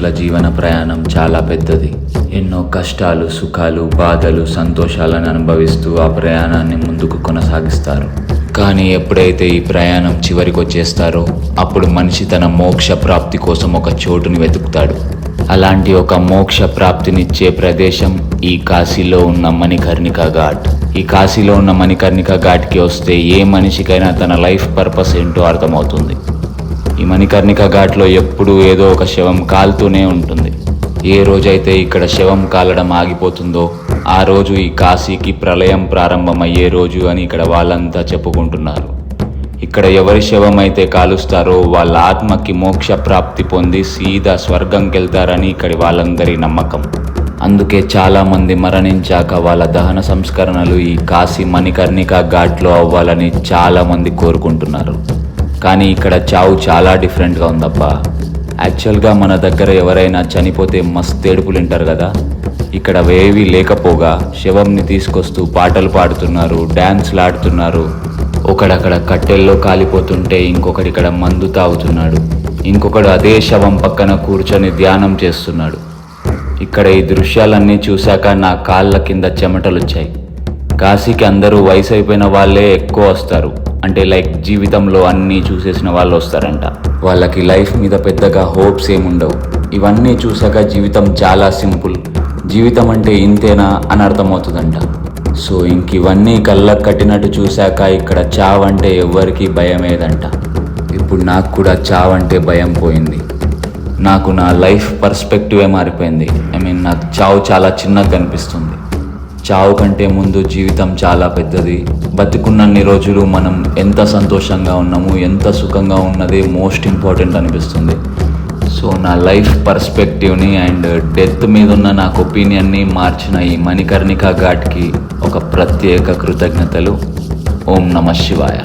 మనుషుల జీవన ప్రయాణం చాలా పెద్దది. ఎన్నో కష్టాలు, సుఖాలు, బాధలు, సంతోషాలను అనుభవిస్తూ ఆ ప్రయాణాన్ని ముందుకు కొనసాగిస్తారు. కానీ ఎప్పుడైతే ఈ ప్రయాణం చివరికి వచ్చేస్తారో అప్పుడు మనిషి తన మోక్ష ప్రాప్తి కోసం ఒక చోటుని వెతుకుతాడు. అలాంటి ఒక మోక్ష ప్రాప్తినిచ్చే ప్రదేశం ఈ కాశీలో ఉన్న మణికర్ణికా ఘాట్. ఈ కాశీలో ఉన్న మణికర్ణికా ఘాట్కి వస్తే ఏ మనిషికైనా తన లైఫ్ పర్పస్ ఏంటో అర్థమవుతుంది. ఈ మణికర్ణికా ఘాట్లో ఎప్పుడూ ఏదో ఒక శవం కాలుతూనే ఉంటుంది. ఏ రోజైతే ఇక్కడ శవం కాలడం ఆగిపోతుందో ఆ రోజు ఈ కాశీకి ప్రళయం ప్రారంభమయ్యే రోజు అని ఇక్కడ వాళ్ళంతా చెప్పుకుంటున్నారు. ఇక్కడ ఎవరి శవం అయితే కాలుస్తారో వాళ్ళ ఆత్మకి మోక్ష ప్రాప్తి పొంది సీదా స్వర్గంకి వెళ్తారని ఇక్కడి వాళ్ళందరి నమ్మకం. అందుకే చాలామంది మరణించాక వాళ్ళ దహన సంస్కరణలు ఈ కాశీ మణికర్ణికా ఘాట్లో అవ్వాలని చాలామంది కోరుకుంటున్నారు. కానీ ఇక్కడ చావు చాలా డిఫరెంట్గా ఉందబ్బా. యాక్చువల్గా మన దగ్గర ఎవరైనా చనిపోతే మస్తు ఏడుపులు వింటారు కదా, ఇక్కడ అవేవీ లేకపోగా శవంని తీసుకొస్తూ పాటలు పాడుతున్నారు, డ్యాన్స్లు ఆడుతున్నారు. ఒకడక్కడ కట్టెల్లో కాలిపోతుంటే ఇంకొకటి ఇక్కడ మందు తాగుతున్నాడు, ఇంకొకడు అదే శవం పక్కన కూర్చొని ధ్యానం చేస్తున్నాడు. ఇక్కడ ఈ దృశ్యాలన్నీ చూశాక నా కాళ్ళ కింద చెమటలు వచ్చాయి. కాశీకి అందరూ వయసు అయిపోయిన వాళ్ళే ఎక్కువ వస్తారు. అంటే లైక్ జీవితంలో అన్నీ చూసేసిన వాళ్ళు వస్తారంట. వాళ్ళకి లైఫ్ మీద పెద్దగా హోప్స్ ఏముండవు. ఇవన్నీ చూశాక జీవితం చాలా సింపుల్, జీవితం అంటే ఇంతేనా అని అర్థమవుతుందంట. సో ఇంక ఇవన్నీ కళ్ళకు కట్టినట్టు చూశాక ఇక్కడ చావంటే ఎవ్వరికీ భయమేదంట. ఇప్పుడు నాకు కూడా చావంటే భయం పోయింది. నాకు నా లైఫ్ పర్స్పెక్టివే మారిపోయింది. నాకు చావు చాలా చిన్నగా కనిపిస్తుంది. చావు కంటే ముందు జీవితం చాలా పెద్దది. బతికున్నన్ని రోజులు మనం ఎంత సంతోషంగా ఉన్నాము, ఎంత సుఖంగా ఉన్నదే మోస్ట్ ఇంపార్టెంట్ అనిపిస్తుంది. సో నా లైఫ్ పర్స్పెక్టివ్ని అండ్ డెత్ మీద ఉన్న నాకు ఒపీనియన్ని మార్చిన ఈ మణికర్ణికా ఘాట్కి ఒక ప్రత్యేక కృతజ్ఞతలు. ఓం నమః శివాయ.